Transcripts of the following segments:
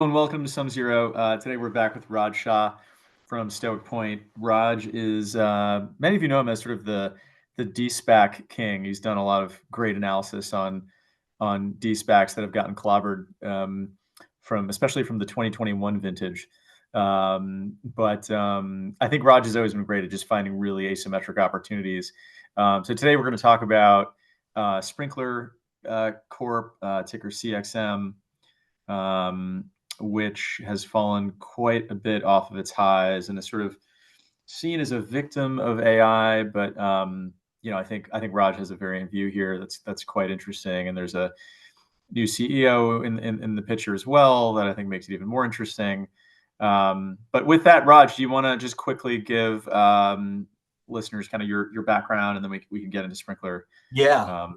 And welcome to Sum Zero. Today we're back with Raj Shah from Stoic Point. Raj is, many of you know him as sort of the DeSPAC king. He's done a lot of great analysis on DeSPACs that have gotten clobbered, especially from the 2021 vintage. But I think Raj has always been great at just finding really asymmetric opportunities. So today we're going to talk about Sprinklr Corp, ticker CXM. Which has fallen quite a bit off of its highs and is sort of seen as a victim of AI. But I think Raj has a variant view here that's quite interesting. And there's a new CEO in the picture as well that I think makes it even more interesting. But with that, Raj, do you want to just quickly give listeners kind of your background, and then we can get into Sprinklr Yeah,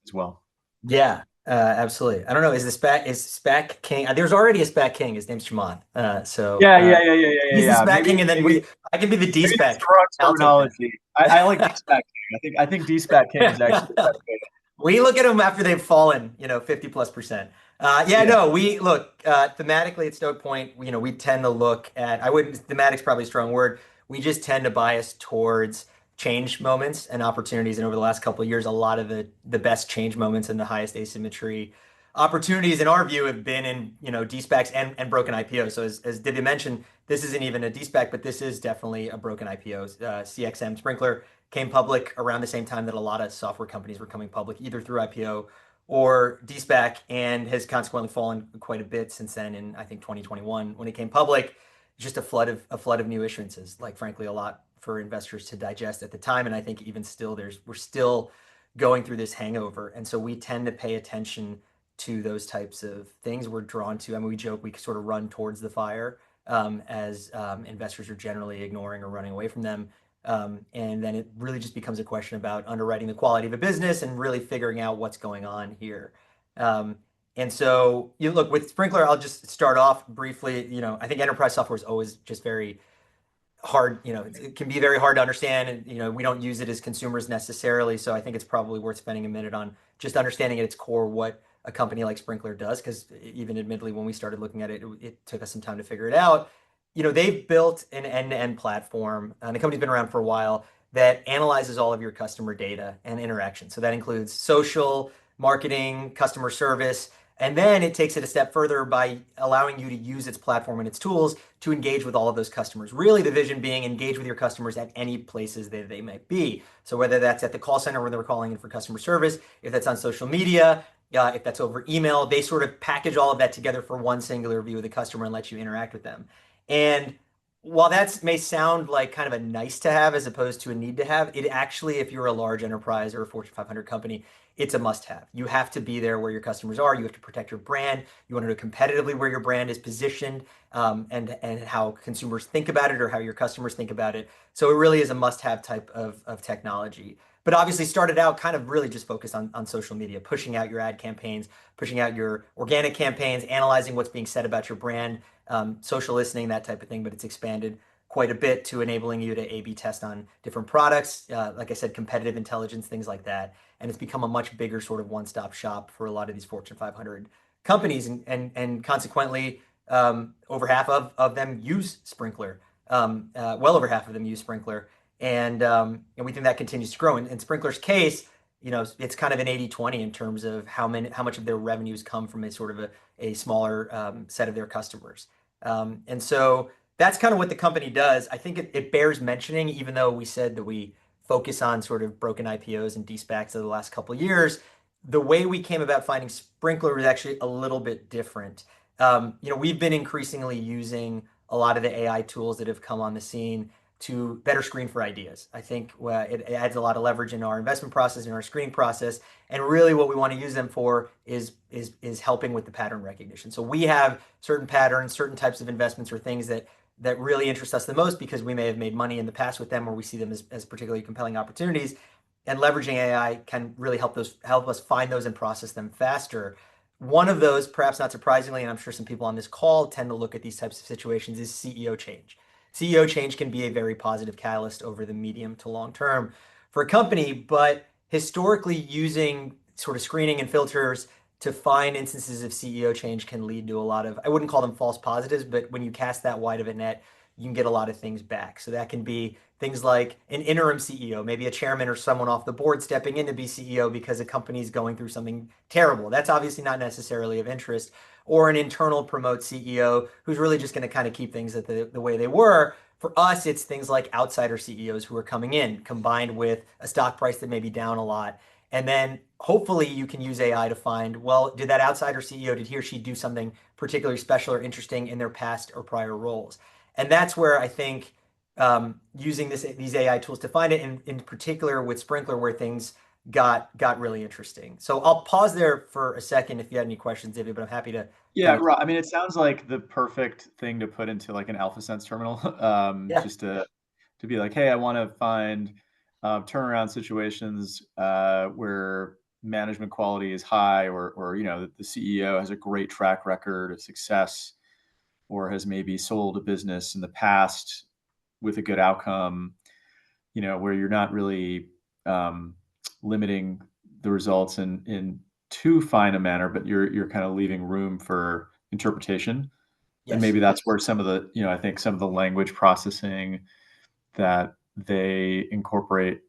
as well. yeah, absolutely. I don't know. Is SPAC King? There's already a SPAC King. His name's Shimon. Yeah, yeah, yeah, yeah, yeah, yeah, He's the yeah. SPAC King, and then I can be the Maybe that's DSPAC. the wrong I'll take that. terminology. I like DSPAC King. I think DSPAC King is actually the best way. We look at them after they've fallen, 50+%. Yeah, Yeah. no, we look thematically at Stoke Point. We tend to look at. I wouldn't. Thematic's probably a strong word. We just tend to bias towards change moments and opportunities. And over the last couple of years, a lot of the best change moments and the highest asymmetry opportunities, in our view, have been in DSPACs and broken IPOs. So as Divya mentioned, this isn't even a DSPAC, but this is definitely a broken IPO. CXM Sprinklr came public around the same time that a lot of software companies were coming public, either through IPO or DSPAC, and has consequently fallen quite a bit since then. In I think 2021, when it came public, just a flood of new issuances. Like frankly, a lot for investors to digest at the time, and I think even still, we're still going through this hangover, and so we tend to pay attention to those types of things. We're drawn to. I mean, we joke we sort of run towards the fire as investors are generally ignoring or running away from them. And then it really just becomes a question about underwriting the quality of a business and really figuring out what's going on here. And so you look with Sprinklr, I'll just start off briefly. I think enterprise software is always just very hard. It can be very hard to understand, and we don't use it as consumers necessarily. So I think it's probably worth spending a minute on just understanding at its core what a company like Sprinklr does, because even admittedly, when we started looking at it, it took us some time to figure it out. They've built an end-to-end platform, and the company's been around for a while, that analyzes all of your customer data and interaction. So that includes social, marketing, customer service, and then it takes it a step further by allowing you to use its platform and its tools to engage with all of those customers. Really, the vision being engage with your customers at any places that they might be. So whether that's at the call center where they're calling in for customer service, if that's on social media, if that's over email, they sort of package all of that together for one singular view of the customer and let you interact with them. And while that may sound like kind of a nice to have as opposed to a need to have, it actually, if you're a large enterprise or a Fortune 500 company, it's a must have. You have to be there where your customers are. You have to protect your brand. You want to know competitively where your brand is positioned, and how consumers think about it or how your customers think about it. So it really is a must have type of technology. But obviously started out kind of really just focused on social media, pushing out your ad campaigns, pushing out your organic campaigns, analyzing what's being said about your brand, social listening, that type of thing. But it's expanded quite a bit to enabling you to A/B test on different products. Like I said, competitive intelligence, things like that. And it's become a much bigger sort of one-stop shop for a lot of these Fortune 500 companies. And consequently, over half of them use Sprinklr. Well over half of them use Sprinklr. And we think that continues to grow. In Sprinklr's case, it's kind of an 80-20 in terms of how much of their revenues come from a sort of a smaller set of their customers. And so that's kind of what the company does. I think it bears mentioning, even though we said that we focus on sort of broken IPOs and DSPACs of the last couple of years, the way we came about finding Sprinklr was actually a little bit different. We've been increasingly using a lot of the AI tools that have come on the scene to better screen for ideas. I think it adds a lot of leverage in our investment process, in our screening process, and really what we want to use them for is helping with the pattern recognition. So we have certain patterns, certain types of investments or things that really interest us the most because we may have made money in the past with them, or we see them as particularly compelling opportunities. And leveraging AI can really help us find those and process them faster. One of those, perhaps not surprisingly, and I'm sure some people on this call tend to look at these types of situations, is CEO change. CEO change can be a very positive catalyst over the medium to long term for a company, but historically using sort of screening and filters to find instances of CEO change can lead to a lot of, I wouldn't call them false positives, but when you cast that wide of a net, you can get a lot of things back. So that can be things like an interim CEO, maybe a chairman or someone off the board stepping in to be CEO because a company is going through something terrible. That's obviously not necessarily of interest. Or an internal promote CEO who's really just going to kind of keep things at the way they were. For us, it's things like outsider CEOs who are coming in, combined with a stock price that may be down a lot. And then hopefully you can use AI to find, well, did that outsider CEO, did he or she do something particularly special or interesting in their past or prior roles? And that's where I think using these AI tools to find it, and in particular with Sprinklr, where things got really interesting. So I'll pause there for a second if you had any questions, David, but I'm happy to Yeah, go into. right. I mean, it sounds like the perfect thing to put into like an AlphaSense terminal, Yeah, just to be like, hey, I want to find turnaround situations where management quality is high, or the CEO has a great track record of success, or has maybe sold a business in the past with a good outcome. Where you're not really limiting the results in too fine a manner, but you're kind of leaving room for interpretation. And yes, maybe that's where some of the, I think some of the language processing that they incorporate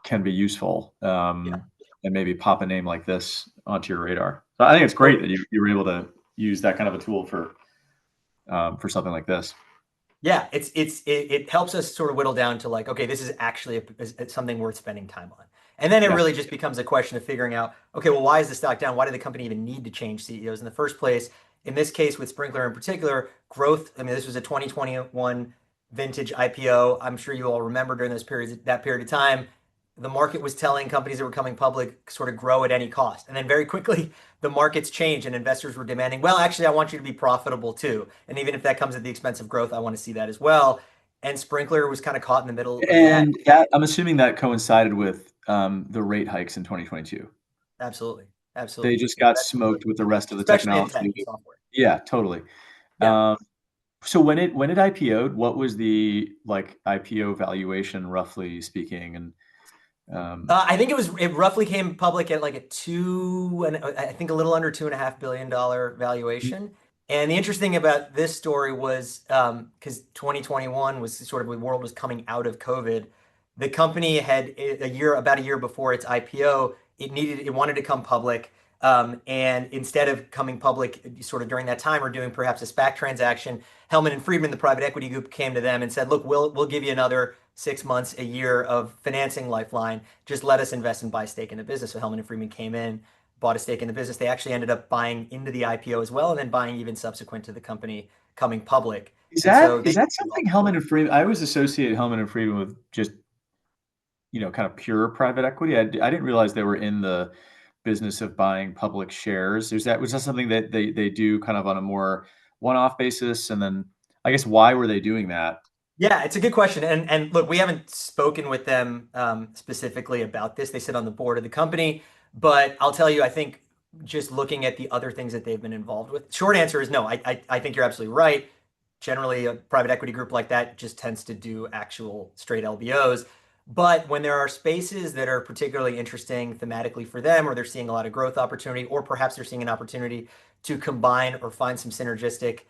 can be useful. yeah. And maybe pop a name like this onto your radar. So I think it's great that you were able to use that kind of a tool for something like this. Yeah, it helps us sort of whittle down to like, okay, this is actually something worth spending time on. And then it Yeah. really just becomes a question of figuring out, okay, well, why is the stock down? Why did the company even need to change CEOs in the first place? In this case, with Sprinklr in particular, growth. I mean, this was a 2021 vintage IPO. I'm sure you all remember during that period of time, the market was telling companies that were coming public sort of grow at any cost. And then very quickly, the markets changed and investors were demanding, well, actually, I want you to be profitable too. And even if that comes at the expense of growth, I want to see that as well. And Sprinklr was kind of caught in the middle of that. And that, I'm assuming that coincided with the rate hikes in 2022. Absolutely. They Absolutely. just Yeah, got that's a big smoked with the one, rest of the especially in tech technology. and software. Yeah, totally. Yeah. Um, so when it IPO'd, what was the like IPO valuation, roughly speaking? And I think it roughly came public at like a two, and I think a little under $2.5 billion valuation. And the interesting about this story was because 2021 was sort of the world was coming out of COVID. The company had about a year before its IPO, it wanted to come public. And instead of coming public sort of during that time or doing perhaps a SPAC transaction, Helman and Friedman, the private equity group, came to them and said, look, we'll give you another 6 months, a year of financing lifeline. Just let us invest and buy stake in the business. So Helman and Friedman came in, bought a stake in the business. They actually ended up buying into the IPO as well, and then buying even subsequent to the company coming public. is And that so is they that something Hellman and Friedman? I always associate Hellman and Friedman with just kind of pure private equity. I didn't realize they were in the business of buying public shares. Was that something that they do kind of on a more one-off basis? And then I guess why were they doing that? Yeah, it's a good question. And look, we haven't spoken with them specifically about this. They sit on the board of the company, but I'll tell you, I think just looking at the other things that they've been involved with, short answer is no. I think you're absolutely right. Generally, a private equity group like that just tends to do actual straight LBOs. But when there are spaces that are particularly interesting thematically for them, or they're seeing a lot of growth opportunity, or perhaps they're seeing an opportunity to combine or find some synergistic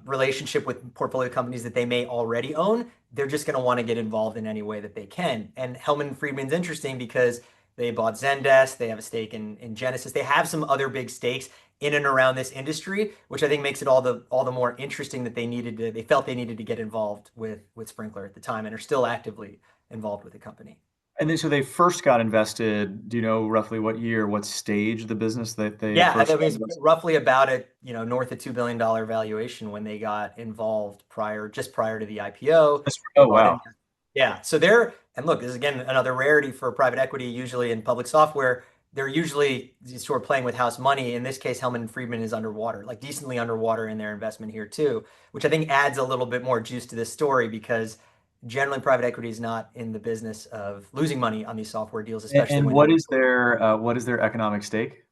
relationship with portfolio companies that they may already own, they're just going to want to get involved in any way that they can. And Helman Friedman's interesting because they bought Zendesk, they have a stake in Genesis, they have some other big stakes in and around this industry, which I think makes it all the more interesting that they felt they needed to get involved with Sprinklr at the time and are still actively involved with the company. And then so they first got invested. Do you know roughly what year, what stage of the business that they Yeah, I first mean, got it's invested? roughly about a north of $2 billion valuation when they got involved just prior to the IPO. They Oh, bought wow. in. Yeah, so they're and look, this is again another rarity for private equity. Usually in public software, they're usually sort of playing with house money. In this case, Hellman and Friedman is underwater, like decently underwater in their investment here too, which I think adds a little bit more juice to this story because generally private equity is not in the business of losing money on these software deals, especially And when they're what is their economic stake?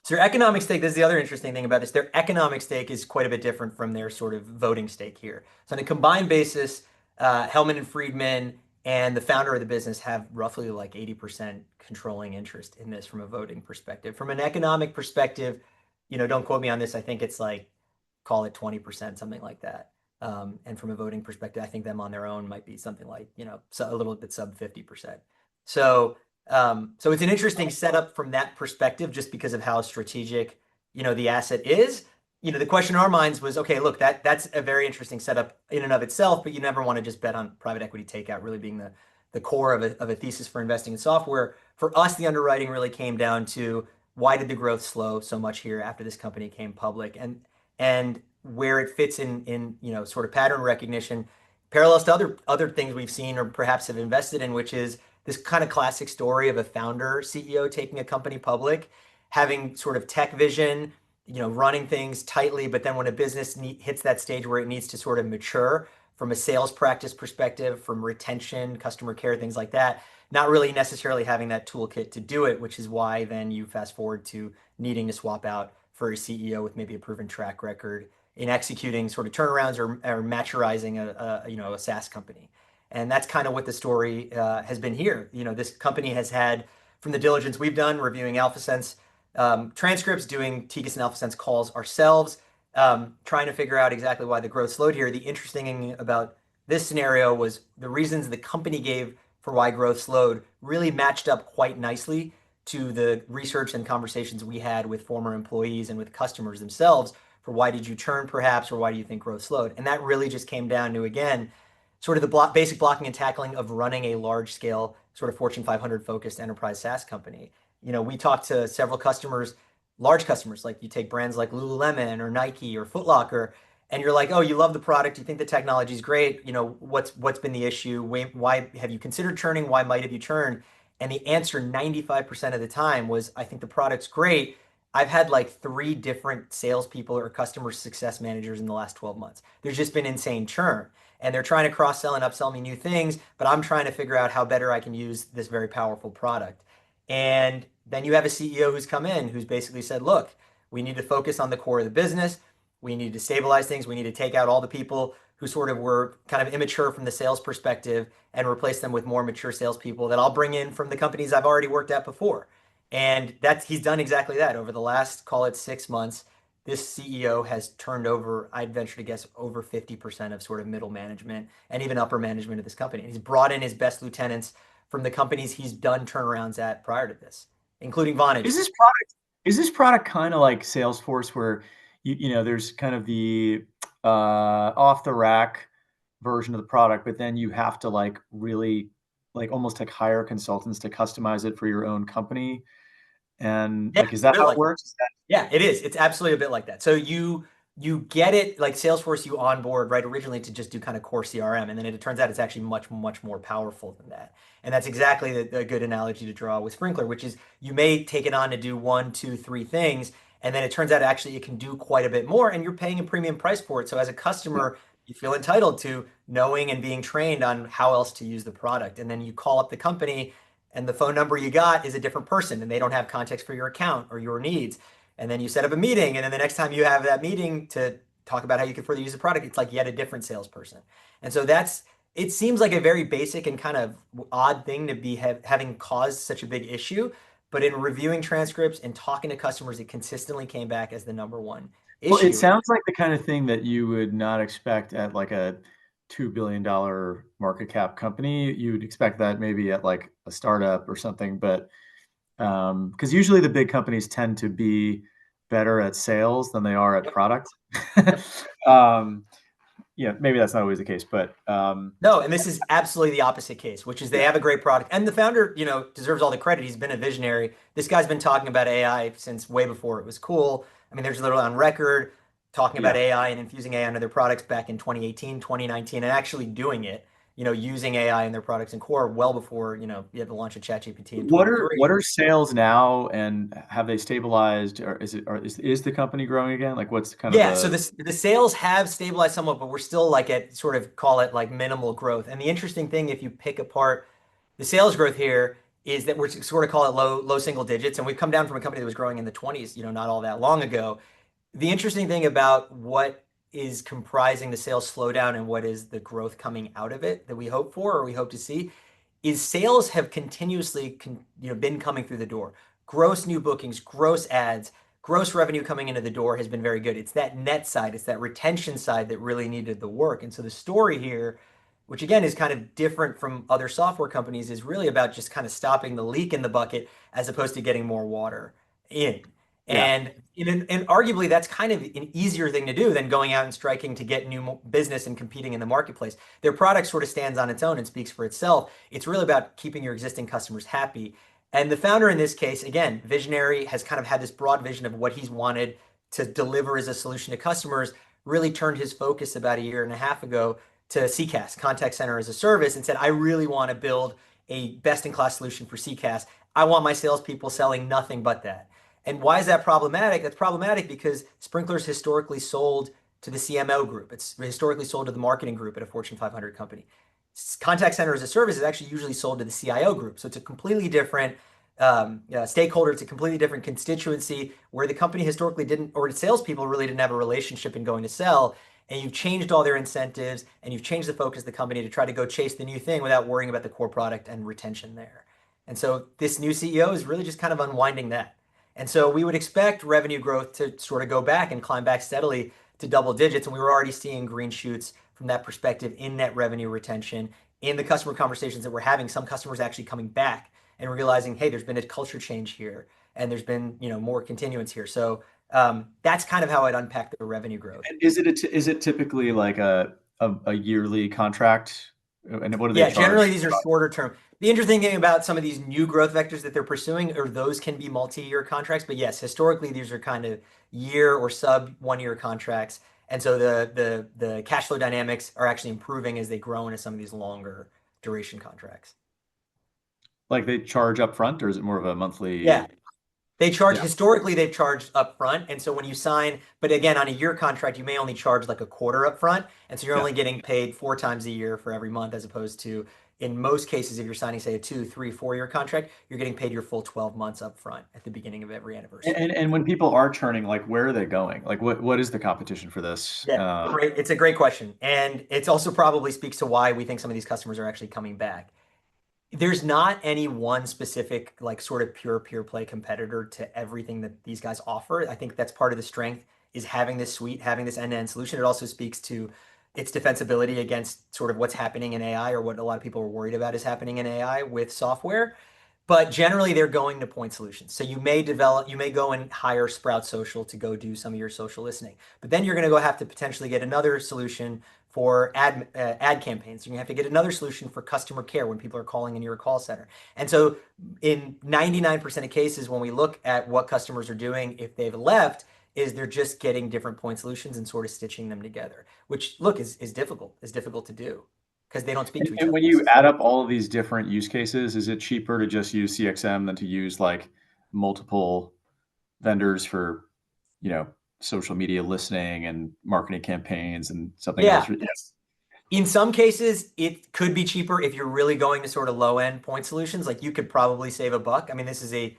so their economic stake, this is the other interesting thing about this. Their economic stake is quite a bit different from their sort of voting stake here. So on a combined basis, Hellman and Friedman and the founder of the business have roughly like 80% controlling interest in this from a voting perspective. From an economic perspective, don't quote me on this. I think it's like, call it 20%, something like that. And from a voting perspective, I think them on their own might be something like, so a little bit sub 50%. So it's an interesting setup from that perspective, just because of how strategic, the asset is. The question in our minds was, okay, look, that's a very interesting setup in and of itself, but you never want to just bet on private equity takeout really being the core of a thesis for investing in software. For us, the underwriting really came down to, why did the growth slow so much here after this company came public, and where it fits in sort of pattern recognition, parallels to other things we've seen or perhaps have invested in, which is this kind of classic story of a founder CEO taking a company public, having sort of tech vision, running things tightly, but then when a business hits that stage where it needs to sort of mature from a sales practice perspective, from retention, customer care, things like that, not really necessarily having that toolkit to do it, which is why then you fast forward to needing to swap out for a CEO with maybe a proven track record in executing sort of turnarounds or maturizing a SaaS company. And that's kind of what the story has been here. This company has had, from the diligence we've done, reviewing AlphaSense transcripts, doing TGIS and AlphaSense calls ourselves, trying to figure out exactly why the growth slowed here. The interesting thing about this scenario was the reasons the company gave for why growth slowed really matched up quite nicely to the research and conversations we had with former employees and with customers themselves for why did you churn perhaps, or why do you think growth slowed? And that really just came down to, again, sort of the basic blocking and tackling of running a large scale sort of Fortune 500 focused enterprise SaaS company. We talked to several customers, large customers, like you take brands like Lululemon or Nike or Foot Locker, and you're like, oh, you love the product, you think the technology is great, what's been the issue? Why have you considered churning? Why might have you churned? And the answer 95% of the time was, I think the product's great. I've had like 3 different salespeople or customer success managers in the last 12 months. There's just been insane churn. And they're trying to cross-sell and upsell me new things, but I'm trying to figure out how better I can use this very powerful product. And then you have a CEO who's come in who's basically said, look, we need to focus on the core of the business. We need to stabilize things. We need to take out all the people who sort of were kind of immature from the sales perspective and replace them with more mature salespeople that I'll bring in from the companies I've already worked at before. And he's done exactly that over the last, call it 6 months. This CEO has turned over, I'd venture to guess, over 50% of sort of middle management and even upper management of this company. And he's brought in his best lieutenants from the companies he's done turnarounds at prior to this, including Vonage. Is this product kind of like Salesforce, where there's kind of the off the rack version of the product, but then you have to like really like almost like hire consultants to customize it for your own company? And Yeah, like, is that how it works? Yeah, it is. It's absolutely a bit like that. So you get it like Salesforce, you onboard right originally to just do kind of core CRM, and then it turns out it's actually much, much more powerful than that. And that's exactly the good analogy to draw with Sprinklr, which is you may take it on to do 1, 2, 3 things, and then it turns out actually it can do quite a bit more, and you're paying a premium price for it. So as a customer, you feel entitled to knowing and being trained on how else to use the product. And then you call up the company, and the phone number you got is a different person, and they don't have context for your account or your needs. And then you set up a meeting, and then the next time you have that meeting to talk about how you can further use the product, it's like yet a different salesperson. And so it seems like a very basic and kind of odd thing to be having caused such a big issue. But in reviewing transcripts and talking to customers, it consistently came back as the #1 issue. Well, it sounds like the kind of thing that you would not expect at like a $2 billion market cap company. You'd expect that maybe at like a startup or something, but because usually the big companies tend to be better at sales than they are at product. Maybe that's not always the case, but no, and this is absolutely the opposite case, which is they have a great product, and the founder, deserves all the credit. He's been a visionary. This guy's been talking about AI since way before it was cool. I mean, there's literally on record talking about AI and infusing AI into their products back in 2018, 2019, and actually doing it. Using AI in their products and core well before you had the launch of ChatGPT in 2023. What are sales now, and have they stabilized, or is the company growing again? Like, what's kind of so the sales have stabilized somewhat, but we're still like at sort of call it like minimal growth. And the interesting thing, if you pick apart the sales growth here, is that we're sort of call it low single digits, and we've come down from a company that was growing in the 20s, not all that long ago. The interesting thing about what is comprising the sales slowdown and what is the growth coming out of it that we hope for or we hope to see is sales have continuously been coming through the door. Gross new bookings, gross ads, gross revenue coming into the door has been very good. It's that net side, it's that retention side that really needed the work. And so the story here, which again is kind of different from other software companies, is really about just kind of stopping the leak in the bucket as opposed to getting more water in. Yeah. And arguably that's kind of an easier thing to do than going out and striking to get new business and competing in the marketplace. Their product sort of stands on its own and speaks for itself. It's really about keeping your existing customers happy. And the founder in this case, again, visionary, has kind of had this broad vision of what he's wanted to deliver as a solution to customers, really turned his focus about a year and a half ago to CCaaS, contact center as a service, and said, I really want to build a best-in-class solution for CCaaS. I want my salespeople selling nothing but that. And why is that problematic? That's problematic because Sprinklr's historically sold to the CMO group. It's historically sold to the marketing group at a Fortune 500 company. Contact center as a service is actually usually sold to the CIO group. So it's a completely different stakeholder. It's a completely different constituency where the company historically didn't, or the salespeople really didn't have a relationship in going to sell. And you've changed all their incentives and you've changed the focus of the company to try to go chase the new thing without worrying about the core product and retention there. And so this new CEO is really just kind of unwinding that. And so we would expect revenue growth to sort of go back and climb back steadily to double digits. And we were already seeing green shoots from that perspective in net revenue retention. In the customer conversations that we're having, some customers actually coming back and realizing, hey, there's been a culture change here and there's been more continuance here. So that's kind of how I'd unpack the revenue growth. And is it typically like a yearly contract? And what do they Yeah, charge? generally these are shorter term. The interesting thing about some of these new growth vectors that they're pursuing, or those can be multi-year contracts, but yes, historically these are kind of year or sub 1 year contracts. And so the cash flow dynamics are actually improving as they grow into some of these longer duration contracts. Like they charge up front, or is it more of a Yeah, monthly? they charge, Yeah. historically they've charged upfront. And so when you sign, but again, on a year contract, you may only charge like a quarter upfront. And so you're Yeah. only getting paid 4 times a year for every month, as opposed to, in most cases, if you're signing, say, a 2, 3, 4 year contract, you're getting paid your full 12 months upfront at the beginning of every anniversary. And when people are churning, like where are they going? Like what is the competition for this? Yeah, great. It's a great question. And it's also probably speaks to why we think some of these customers are actually coming back. There's not any one specific, like, sort of pure play competitor to everything that these guys offer. I think that's part of the strength, is having this suite, having this end-to-end solution. It also speaks to its defensibility against sort of what's happening in AI, or what a lot of people are worried about is happening in AI with software. But generally, they're going to point solutions. So you may go and hire Sprout Social to go do some of your social listening. But then you're going to go have to potentially get another solution for ad campaigns. You're going to have to get another solution for customer care when people are calling in your call center. And so in 99% of cases, when we look at what customers are doing, if they've left, is they're just getting different point solutions and sort of stitching them together, which, look, is difficult to do because they don't speak to each And other when you necessarily. add up all of these different use cases, is it cheaper to just use CXM than to use like multiple vendors for, you know, social media listening and marketing campaigns and something else? Yeah. In some cases, it could be cheaper if you're really going to sort of low end point solutions. Like, you could probably save a buck. I mean, this is a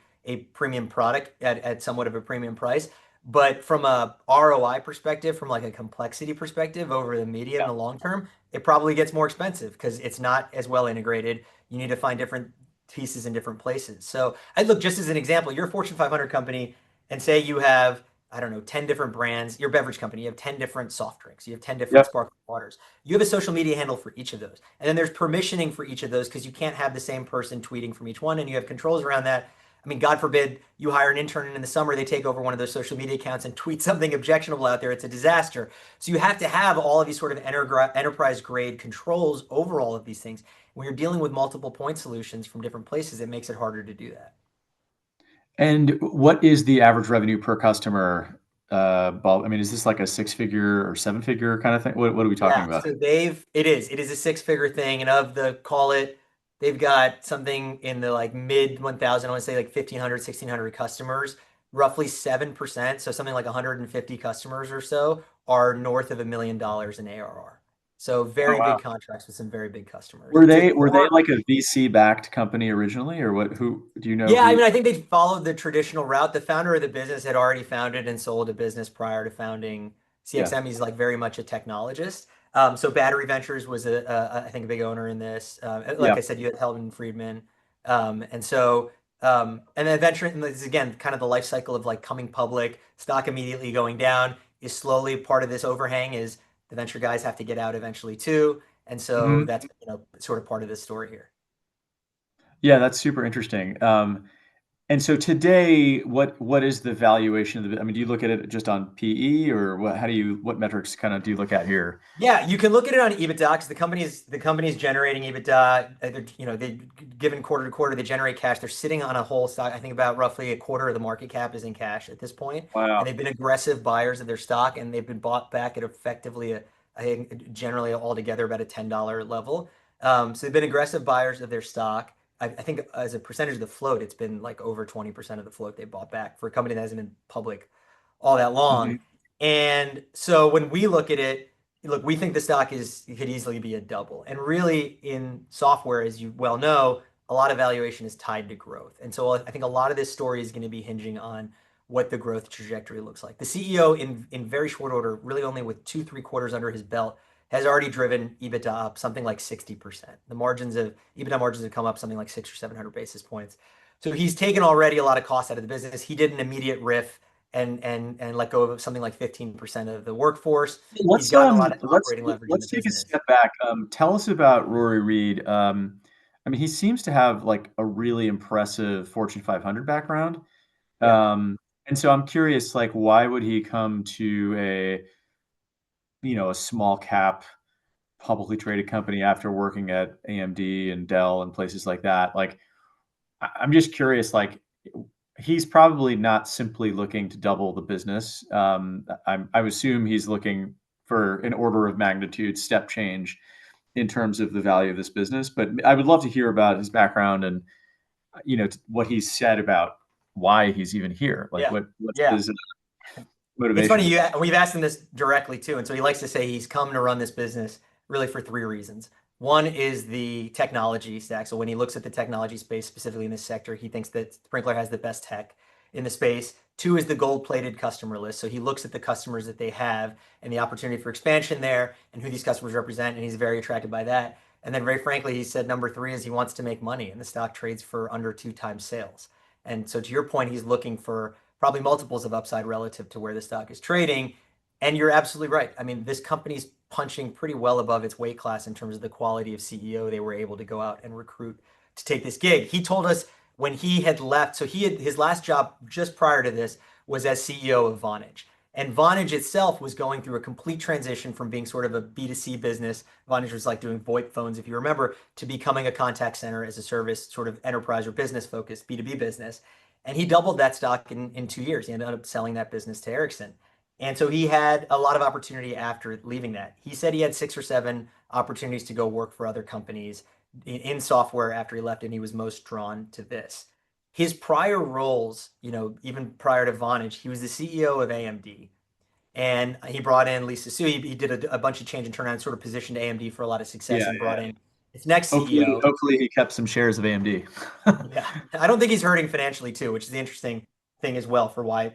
premium product at somewhat of a premium price. But from a ROI perspective, from like a complexity perspective over the medium and the long term, it probably gets more expensive because it's not as well integrated. You need to find different pieces in different places. So I look, just as an example, you're a Fortune 500 company, and say you have, I don't know, 10 different brands. Your beverage company, you have 10 different soft drinks. You have 10 different Yep. sparkling waters. You have a social media handle for each of those. And then there's permissioning for each of those, because you can't have the same person tweeting from each one, and you have controls around that. I mean, God forbid you hire an intern and in the summer they take over one of those social media accounts and tweet something objectionable out there. It's a disaster. So you have to have all of these sort of enterprise grade controls over all of these things. When you're dealing with multiple point solutions from different places, it makes it harder to do that. And what is the average revenue per customer? Bob, I mean, is this like a 6-figure or 7-figure kind of thing? What are we talking Yeah, about? so it is a six-figure thing, and of the, call it, they've got something in the like mid 1,000, I want to say like 1,500, 1,600 customers. Roughly 7%, so something like 150 customers or so, are north of $1 million in ARR. So Oh, very wow. big contracts with some very big customers. Were It's a they core. like a VC backed company originally, or what? Who do you know Yeah, I who? mean, I think they followed the traditional route. The founder of the business had already founded and sold a business prior to founding Yeah. CXM. He's like very much a technologist. So Battery Ventures was I think a big owner in this. Like Yeah. I said, you had Helman Friedman, and then venture, and this is again kind of the life cycle of like coming public, stock immediately going down is slowly part of this overhang. Is the venture guys have to get out eventually too, and so Mhm. that's sort of part of this story here. Yeah, that's super interesting. And so today, what is the valuation of the? I mean, do you look at it just on PE or what? How do you what metrics kind of do you look at here? Yeah, you can look at it on EBITDA because the company's generating EBITDA. They given quarter to quarter, they generate cash. They're sitting on a whole stock. I think about roughly a quarter of the market cap is in cash at this point, Wow. and they've been aggressive buyers of their stock, and they've been bought back at effectively I think generally altogether about a $10 level. So they've been aggressive buyers of their stock. I think as a percentage of the float, it's been like over 20% of the float they bought back for a company that hasn't been public all that long. Hmm. And so when we look at it, look, we think the stock could easily be a double. And really, in software, as you well know, a lot of valuation is tied to growth. And so I think a lot of this story is going to be hinging on what the growth trajectory looks like. The CEO, in very short order, really only with 2 3 quarters under his belt, has already driven EBITDA up something like 60%. The margins of EBITDA margins have come up something like 600 or 700 basis points. So he's taken already a lot of costs out of the business. He did an immediate riff and let go of something like 15% of the workforce. He's Let's gotten a lot of let's operating leverage in the let's take a business. step back. Tell us about Rory Read. I mean, he seems to have like a really impressive Fortune 500 background. Yeah. And so I'm curious, like, why would he come to a small cap publicly traded company after working at AMD and Dell and places like that? Like, I'm just curious, like, he's probably not simply looking to double the business. I assume he's looking for an order of magnitude step change in terms of the value of this business. But I would love to hear about his background and what he's said about why he's even here. Like, Yeah. what's Yeah. his It's funny, motivation? we've asked him this directly too, and so he likes to say he's come to run this business really for 3 reasons. One is the technology stack. So when he looks at the technology space, specifically in this sector, he thinks that Sprinklr has the best tech in the space. Two is the gold-plated customer list. So he looks at the customers that they have and the opportunity for expansion there and who these customers represent, and he's very attracted by that. And then very frankly, he said number three is he wants to make money, and the stock trades for under 2 times sales. And so to your point, he's looking for probably multiples of upside relative to where the stock is trading. And you're absolutely right. I mean, this company's punching pretty well above its weight class in terms of the quality of CEO they were able to go out and recruit to take this gig. He told us when he had left, so his last job just prior to this was as CEO of Vonage. And Vonage itself was going through a complete transition from being sort of a B2C business. Vonage was like doing VoIP phones, if you remember, to becoming a contact center as a service, sort of enterprise or business focused B2B business. And he doubled that stock in 2 years. He ended up selling that business to Ericsson. And so he had a lot of opportunity after leaving that. He said he had 6 or 7 opportunities to go work for other companies in software after he left, and he was most drawn to this. His prior roles, even prior to Vonage, he was the CEO of AMD. And he brought in Lisa Su. He did a bunch of change and turnaround, sort of positioned AMD for a lot of success Yeah, and brought yeah. in its next Hopefully, CEO. hopefully he kept some shares of AMD. Yeah, I don't think he's hurting financially too, which is the interesting thing as well for why,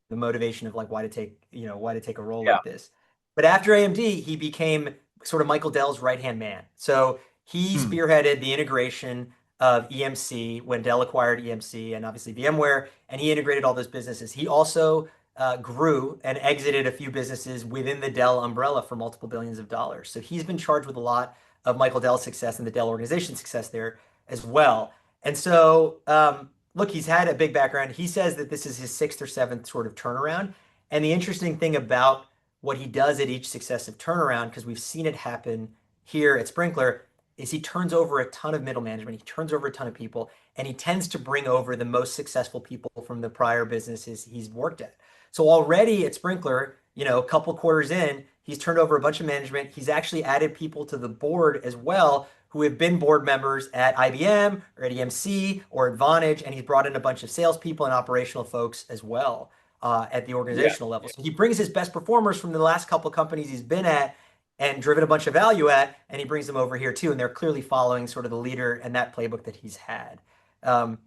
the motivation of like why to take a role Yeah, like this. But after AMD, he became sort of Michael Dell's right-hand man. So he hmm. spearheaded the integration of EMC when Dell acquired EMC and obviously VMware, and he integrated all those businesses. He also grew and exited a few businesses within the Dell umbrella for multiple billions of dollars. So he's been charged with a lot of Michael Dell's success and the Dell organization success there as well. And so, look, he's had a big background. He says that this is his sixth or seventh sort of turnaround. And the interesting thing about what he does at each successive turnaround, because we've seen it happen here at Sprinklr, is he turns over a ton of middle management. He turns over a ton of people, and he tends to bring over the most successful people from the prior businesses he's worked at. So already at Sprinklr, a couple quarters in, he's turned over a bunch of management. He's actually added people to the board as well who have been board members at IBM or at EMC or at Vonage, and he's brought in a bunch of salespeople and operational folks as well at the Yeah. organizational level. So he brings his best performers from the last couple of companies he's been at and driven a bunch of value at, and he brings them over here too. And they're clearly following sort of the leader and that playbook that he's had. And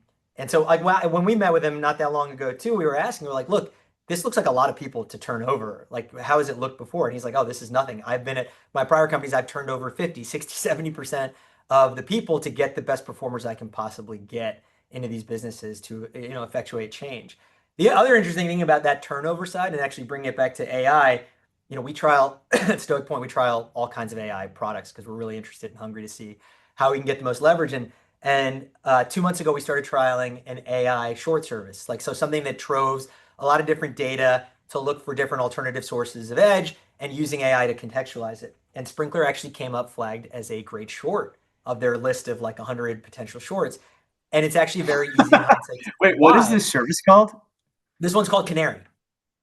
so, like when we met with him not that long ago too, we were asking, we're like, look, this looks like a lot of people to turn over. Like, how has it looked before? And he's like, oh, this is nothing. I've been at my prior companies, I've turned over 50, 60, 70% of the people to get the best performers I can possibly get into these businesses to, effectuate change. The other interesting thing about that turnover side, and actually bringing it back to AI, we trial at Stoic Point, we trial all kinds of AI products because we're really interested and hungry to see how we can get the most leverage. And 2 months ago, we started trialing an AI short service, like so something that troves a lot of different data to look for different alternative sources of edge and using AI to contextualize it. And Sprinklr actually came up flagged as a great short of their list of like 100 potential shorts. And it's actually very easy in hindsight to see Wait, what is why. this service called? This one's called Canary.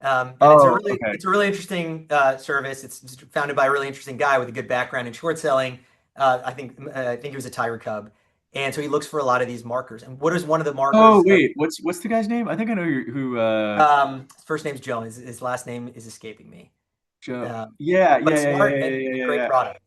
And Oh, okay. it's a really interesting service. It's founded by a really interesting guy with a good background in short selling. I think he was a Tiger Cub, and so he looks for a lot of these markers. And what is one of the Oh, markers? wait, what's the guy's name? I think I know who. His first name's Joe. His last name is escaping me. Joe. Um, Yeah, but yeah, yeah, yeah, smart yeah, and yeah, yeah, great yeah. product.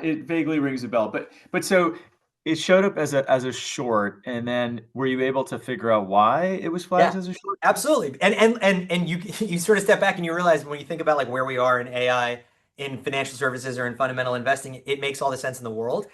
It vaguely rings a bell, but so it showed up as a short, and then were you able to figure out why it was flagged Yeah, as a short? absolutely. And you you sort of step back and you realize when you think about like where we are in AI, in financial services or in fundamental investing, it makes all the sense in the world.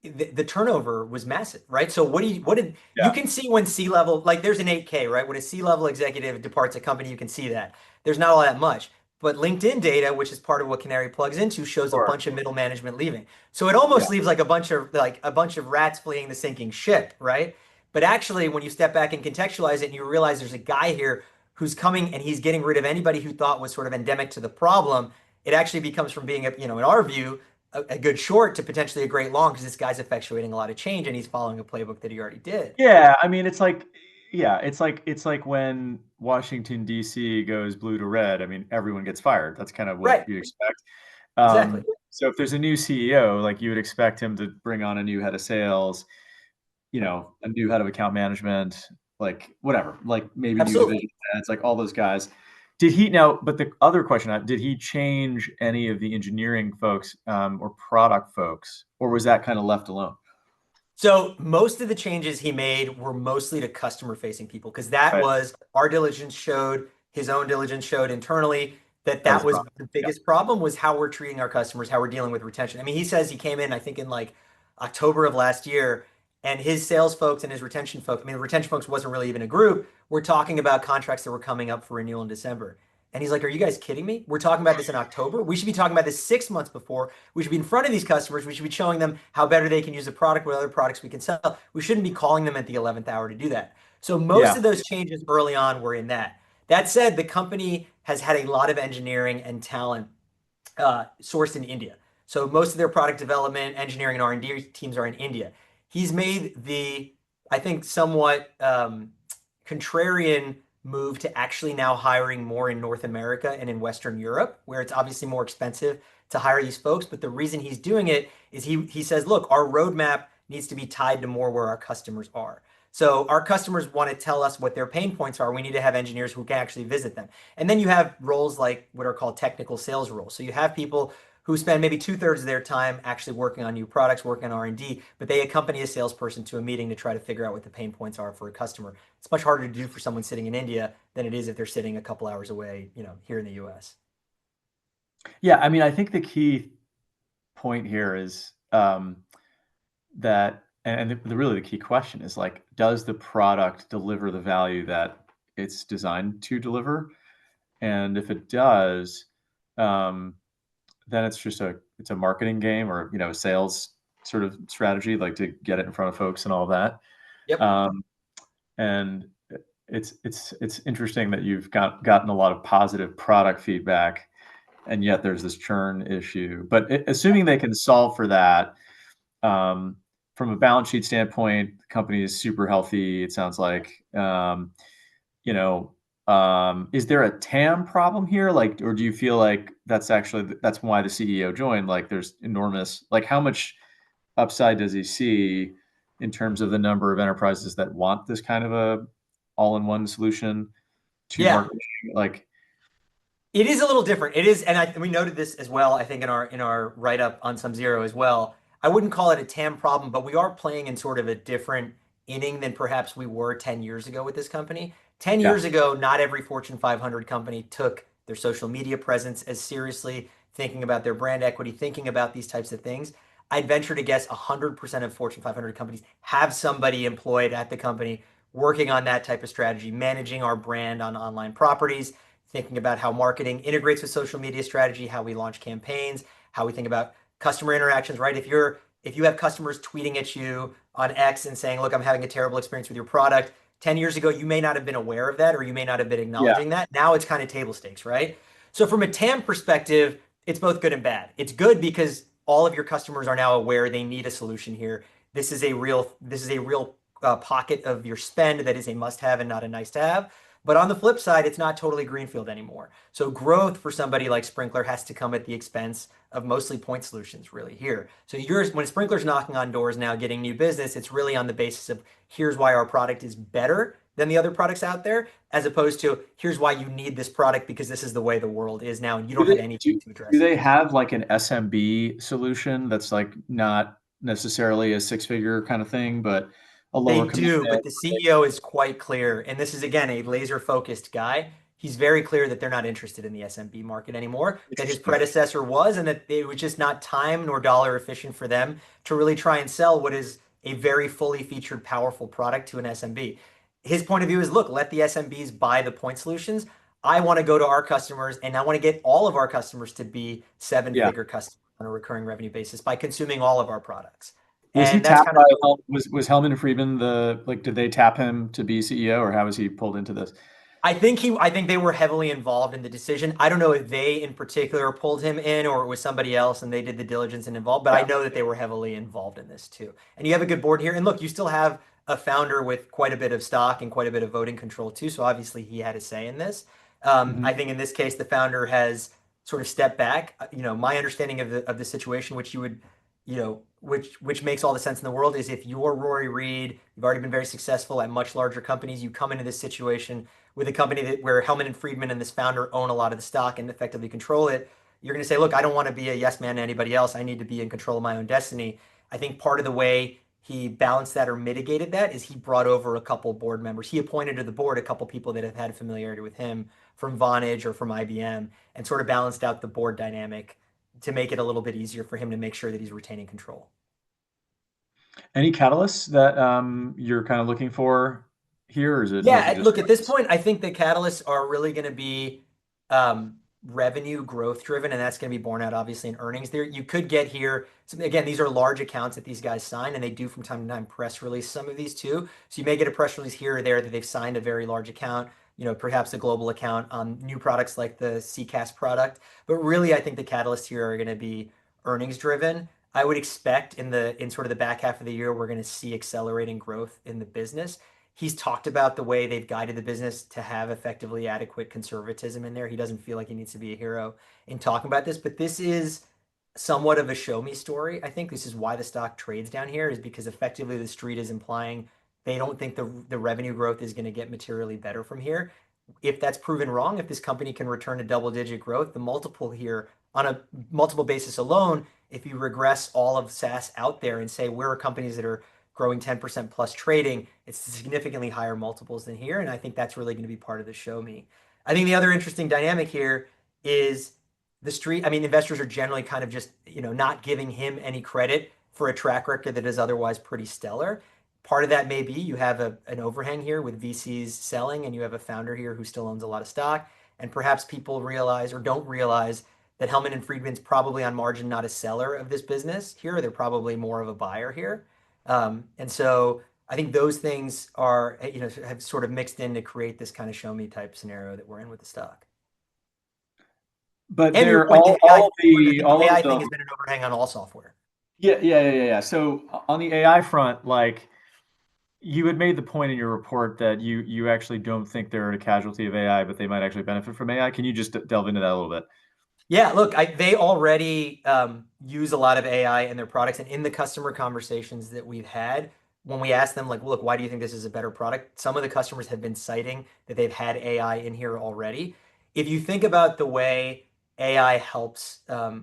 The turnover was massive, right? So what did you Yeah, can see when C-level, like there's an 8K, right? When a C-level executive departs a company, you can see that. There's not all that much. But LinkedIn data, which is part of what Canary plugs into, shows a sure. bunch of middle management leaving. So it Yeah, almost leaves like a bunch of rats fleeing the sinking ship, right? But actually, when you step back and contextualize it and you realize there's a guy here who's coming and he's getting rid of anybody who thought was sort of endemic to the problem, it actually becomes from being in our view, a good short to potentially a great long because this guy's effectuating a lot of change and he's following a playbook that he already did. yeah. I mean, it's like, yeah, it's like when Washington D.C. goes blue to red. I mean, everyone gets fired. That's kind of what Right. you expect. Exactly. So if there's a new CEO, like you would expect him to bring on a new head of sales, a new head of account management, like whatever, like maybe new Absolutely. division heads, like all those guys. Did he now? But the other question, did he change any of the engineering folks or product folks, or was that kind of left alone? So most of the changes he made were mostly to customer facing people because that Right. was our diligence showed, his own diligence showed internally that That that was a was problem. the Yeah. biggest problem was how we're treating our customers, how we're dealing with retention. I mean, he says he came in, I think in like October of last year, and his sales folks and his retention folks, I mean, the retention folks wasn't really even a group. We're talking about contracts that were coming up for renewal in December. And he's like, are you guys kidding me? We're talking about this in October. We should be talking about this 6 months before. We should be in front of these customers. We should be showing them how better they can use the product, what other products we can sell. We shouldn't be calling them at the 11th hour to do that. So most Yeah. of those changes early on were in that. That said, the company has had a lot of engineering and talent sourced in India. So most of their product development, engineering, and R&D teams are in India. He's made the, I think, somewhat contrarian move to actually now hiring more in North America and in Western Europe, where it's obviously more expensive to hire these folks. But the reason he's doing it is he says, look, our roadmap needs to be tied to more where our customers are. So our customers want to tell us what their pain points are. We need to have engineers who can actually visit them. And then you have roles like what are called technical sales roles. So you have people who spend maybe 2/3 of their time actually working on new products, working on R&D, but they accompany a salesperson to a meeting to try to figure out what the pain points are for a customer. It's much harder to do for someone sitting in India than it is if they're sitting a couple hours away, here in the US. Yeah. I mean, I think the key point here is that, and really the key question is like, does the product deliver the value that it's designed to deliver? And if it does, um, then it's a marketing game or a sales sort of strategy, like to get it in front of folks and all that. Yep. Um, and it's interesting that you've gotten a lot of positive product feedback, and yet there's this churn issue. But assuming they can solve for that, um, from a balance sheet standpoint, the company is super healthy. It sounds like, you know, is there a TAM problem here? Like, or do you feel like that's why the CEO joined? Like, there's enormous, like, how much upside does he see in terms of the number of enterprises that want this kind of a all-in-one solution to Yeah. marketing? Like, It is a little different. It is, and we noted this as well, I think in our write-up on SumZero as well. I wouldn't call it a TAM problem, but we are playing in sort of a different inning than perhaps we were 10 years ago with this company. 10 Yeah. years ago, not every Fortune 500 company took their social media presence as seriously, thinking about their brand equity, thinking about these types of things. I'd venture to guess 100% of Fortune 500 companies have somebody employed at the company working on that type of strategy, managing our brand on online properties, thinking about how marketing integrates with social media strategy, how we launch campaigns, how we think about customer interactions, right? If you have customers tweeting at you on X and saying, look, I'm having a terrible experience with your product, 10 years ago, you may not have been aware of that or you may not have been Yeah. acknowledging that. Now it's kind of table stakes, right? So from a TAM perspective, it's both good and bad. It's good because all of your customers are now aware they need a solution here. This is a real pocket of your spend that is a must-have and not a nice-to-have. But on the flip side, it's not totally greenfield anymore. So growth for somebody like Sprinklr has to come at the expense of mostly point solutions really here. So when Sprinklr's knocking on doors now getting new business, it's really on the basis of here's why our product is better than the other products out there, as opposed to here's why you need this product because this is the way the world is now and you Do don't have they anything do, to do address it. they have like an SMB solution that's like not necessarily a six-figure kind of thing, but a They lower do, but commitment? the CEO is quite clear, and this is again a laser-focused guy. He's very clear that they're not interested in the SMB market anymore, that his Interesting. predecessor was, and that it was just not time nor dollar efficient for them to really try and sell what is a very fully featured, powerful product to an SMB. His point of view is, look, let the SMBs buy the point solutions. I want to go to our customers, and I want to get all of our customers to be Yeah. seven-figure customers on a recurring revenue basis by consuming all of our products. Was he And that's tapped kind by of was Helman Friedman did they tap him to be CEO or how was he pulled into this? I think they were heavily involved in the decision. I don't know if they in particular pulled him in or it was somebody else and they did the diligence and involved, but I Yeah. know that they were heavily involved in this too. And you have a good board here. And look, you still have a founder with quite a bit of stock and quite a bit of voting control too. So obviously he had a say in this. I Mhm. think in this case, the founder has sort of stepped back. My understanding of the situation, which makes all the sense in the world, is if you're Rory Read, you've already been very successful at much larger companies, you come into this situation with a company where Helman and Friedman and this founder own a lot of the stock and effectively control it, you're going to say, look, I don't want to be a yes man to anybody else. I need to be in control of my own destiny. I think part of the way he balanced that or mitigated that is he brought over a couple board members. He appointed to the board a couple people that have had familiarity with him from Vonage or from IBM and sort of balanced out the board dynamic to make it a little bit easier for him to make sure that he's retaining control. Any catalysts that you're kind of looking for here, or is it mostly Yeah, just look, at this point, I think the catalysts are really going to be revenue growth driven, and that's going to be borne out obviously in earnings. There, you could get here. So again, these are large accounts that these guys sign, and they do from time to time press release some of these too. So you may get a press release here or there that they've signed a very large account, perhaps a global account on new products like the CCAS product. But really, I think the catalysts here are going to be earnings driven. I would expect in sort of the back half of the year, we're going to see accelerating growth in the business. He's talked about the way they've guided the business to have effectively adequate conservatism in there. He doesn't feel like he needs to be a hero in talking about this, but this is somewhat of a show me story. I think this is why the stock trades down here, is because effectively the street is implying they don't think the revenue growth is going to get materially better from here. If that's proven wrong, if this company can return to double digit growth, the multiple here on a multiple basis alone, if you regress all of SaaS out there and say where are companies that are growing 10% plus trading, it's significantly higher multiples than here. And I think that's really going to be part of the show me. I think the other interesting dynamic here is the street. I mean, investors are generally kind of just, not giving him any credit for a track record that is otherwise pretty stellar. Part of that may be you have an overhang here with VCs selling, and you have a founder here who still owns a lot of stock. And perhaps people realize or don't realize that Helman and Friedman's probably on margin not a seller of this business here. They're probably more of a buyer here. And so I think those things have sort of mixed in to create this kind of show me type scenario that we're in with the stock. but And your they're point, the AI, I think the all of AI thing them. has been an overhang on all software. Yeah. So on the AI front, like you had made the point in your report that you actually don't think they're a casualty of AI, but they might actually benefit from AI. Can you just delve into that a little bit? Yeah, look, they already use a lot of AI in their products, and in the customer conversations that we've had, when we ask them, like, look, why do you think this is a better product? Some of the customers have been citing that they've had AI in here already. If you think about the way AI helps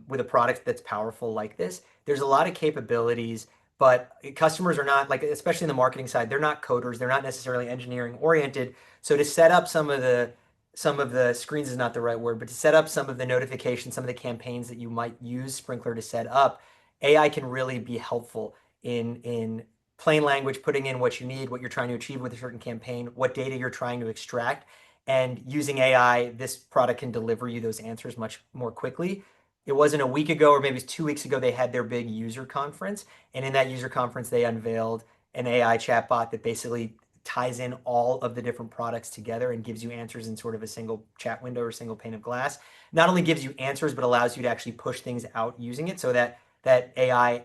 with a product that's powerful like this, there's a lot of capabilities, but customers are not like, especially in the marketing side, they're not coders, they're not necessarily engineering oriented. So to set up some of the screens is not the right word, but to set up some of the notifications, some of the campaigns that you might use Sprinklr to set up, AI can really be helpful in plain language, putting in what you need, what you're trying to achieve with a certain campaign, what data you're trying to extract. And using AI, this product can deliver you those answers much more quickly. It wasn't a week ago, or maybe it was 2 weeks ago, they had their big user conference. And in that user conference, they unveiled an AI chatbot that basically ties in all of the different products together and gives you answers in sort of a single chat window or a single pane of glass. Not only gives you answers, but allows you to actually push things out using it, so that AI,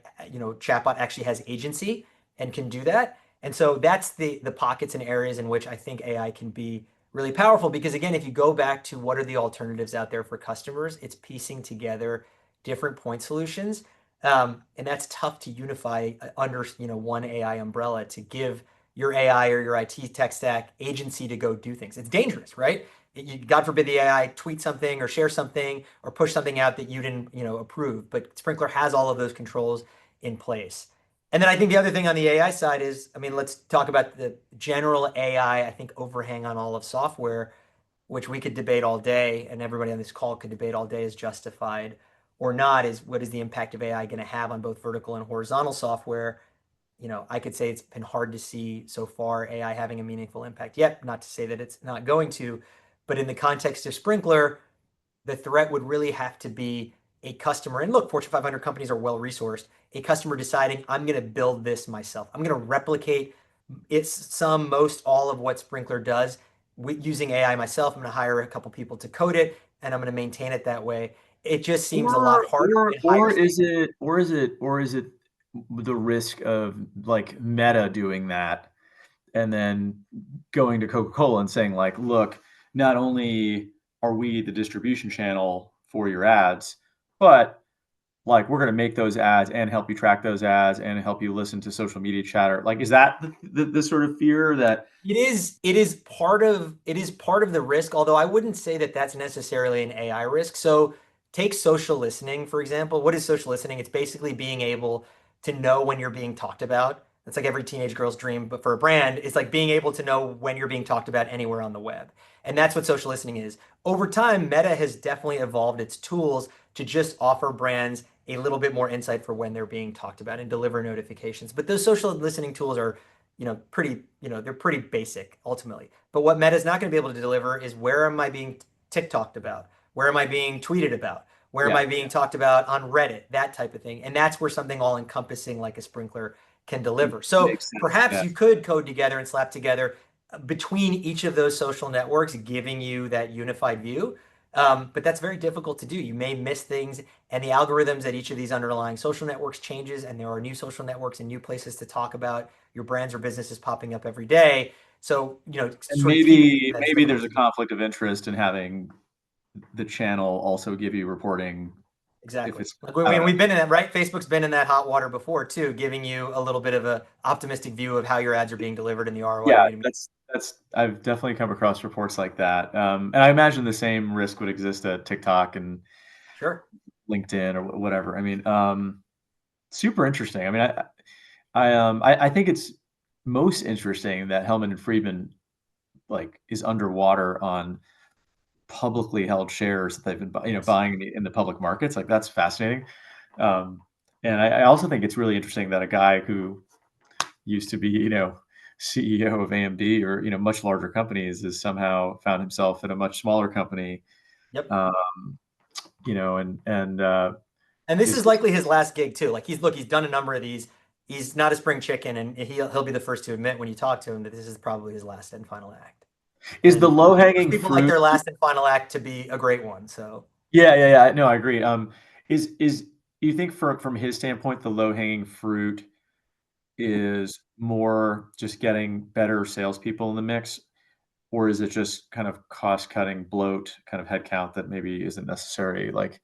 chatbot actually has agency and can do that. And so that's the pockets and areas in which I think AI can be really powerful, because again, if you go back to what are the alternatives out there for customers, it's piecing together different point solutions. And that's tough to unify under one AI umbrella to give your AI or your IT tech stack agency to go do things. It's dangerous, right? God forbid the AI tweet something or share something or push something out that you didn't, approve. But Sprinklr has all of those controls in place. And then I think the other thing on the AI side is, I mean, let's talk about the general AI, I think, overhang on all of software, which we could debate all day, and everybody on this call could debate all day, is justified or not, is what is the impact of AI going to have on both vertical and horizontal software? I could say it's been hard to see so far AI having a meaningful impact yet, not to say that it's not going to, but in the context of Sprinklr, the threat would really have to be a customer. And look, Fortune 500 companies are well resourced. A customer deciding, I'm going to build this myself. I'm going to replicate most, all of what Sprinklr does using AI myself. I'm going to hire a couple people to code it, and I'm going to maintain it that way. It just seems a lot Or harder or and higher or stakes. is it the risk of like Meta doing that and then going to Coca-Cola and saying like, look, not only are we the distribution channel for your ads, but like we're going to make those ads and help you track those ads and help you listen to social media chatter. Like, is that the sort of fear that? It is part of the risk, although I wouldn't say that that's necessarily an AI risk. So take social listening, for example. What is social listening? It's basically being able to know when you're being talked about. It's like every teenage girl's dream, but for a brand, it's like being able to know when you're being talked about anywhere on the web. And that's what social listening is. Over time, Meta has definitely evolved its tools to just offer brands a little bit more insight for when they're being talked about and deliver notifications. But those social listening tools are they're pretty basic ultimately. But what Meta's not going to be able to deliver is, where am I being TikToked about? Where am I being tweeted about? Where am Yeah, I being talked about on Reddit? That type of thing. And that's where something all encompassing like a Sprinklr can deliver. So makes sense. perhaps Yeah. you could code together and slap together between each of those social networks, giving you that unified view. But that's very difficult to do. You may miss things, and the algorithms at each of these underlying social networks changes, and there are new social networks and new places to talk about your brands or businesses popping up every day. So, And sort of keeping that's maybe difficult there's a to do. conflict of interest in having the channel also give you reporting if Exactly. it's, Like I don't know. we've been in that, right? Facebook's been in that hot water before too, giving you a little bit of a optimistic view of how your ads are being delivered and the ROI you're Yeah, going to be. that's I've definitely come across reports like that. And I imagine the same risk would exist at TikTok and Sure. LinkedIn or whatever. I mean, super interesting. I mean, I think it's most interesting that Helman and Friedman like is underwater on publicly held shares that they've been Yes. buying in the public markets. Like that's fascinating. Um, and I also think it's really interesting that a guy who used to be CEO of AMD or much larger companies has somehow found himself in a much smaller company. Yep. Um, and And this is is likely his last gig too. Like he's done a number of these. He's not a spring chicken, and he'll be the first to admit when you talk to him that this is probably his last and final act. is the And low most hanging people like fruit. their last and final act to be a great one. So Yeah. No, I agree. Is you think from his standpoint the low hanging fruit is more just getting better salespeople in the mix, or is it just kind of cost cutting bloat kind of headcount that maybe isn't necessary? Like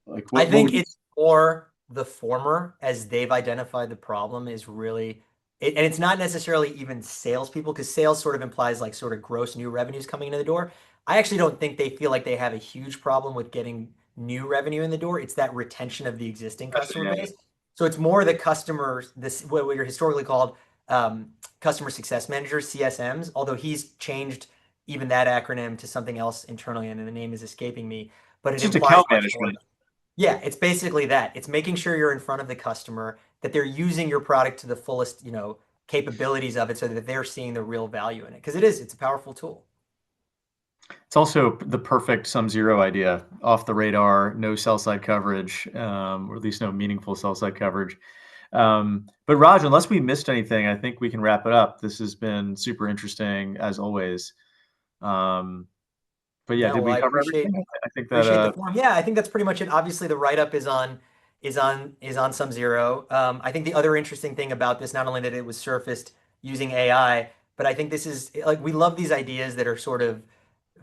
I what think would you? it's more the former, as they've identified the problem is really, and it's not necessarily even salespeople, because sales sort of implies like sort of gross new revenues coming into the door. I actually don't think they feel like they have a huge problem with getting new revenue in the door. It's that retention of the existing customer Yeah. base. So it's more the customers, this what are historically called customer success managers, CSMs, although he's changed even that acronym to something else internally, and the name is escaping me, but it It's just implies account much more. management. Yeah, it's basically that. It's making sure you're in front of the customer, that they're using your product to the fullest, capabilities of it so that they're seeing the real value in it. Because it's a powerful tool. It's also the perfect sum zero idea, off the radar, no sell side coverage, or at least no meaningful sell side coverage. But Raj, unless we missed anything, I think we can wrap it up. This has been super interesting as always. Um, but yeah, No, did well, we I cover everything? appreciate I think that appreciate the form. Yeah, I think that's pretty much it. Obviously, the write up is on some zero. I think the other interesting thing about this, not only that it was surfaced using AI, but I think this is like we love these ideas that are sort of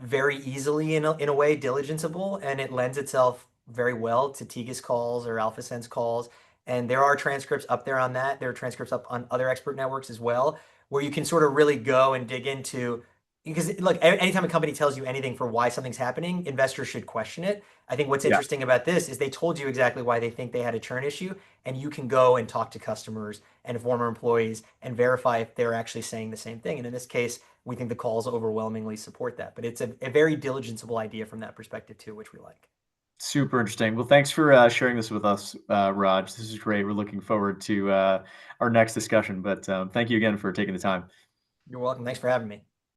very easily in a way diligenceable, and it lends itself very well to Tegas calls or AlphaSense calls. And there are transcripts up there on that. There are transcripts up on other expert networks as well, where you can sort of really go and dig into because look, anytime a company tells you anything for why something's happening, investors should question it. I think what's yeah, interesting about this is they told you exactly why they think they had a churn issue, and you can go and talk to customers and former employees and verify if they're actually saying the same thing. And in this case, we think the calls overwhelmingly support that. But it's a very diligenceable idea from that perspective too, which we like. super interesting. Well, thanks for sharing this with us, Raj. This is great. We're looking forward to our next discussion. But thank you again for taking the time. You're welcome. Thanks for having me.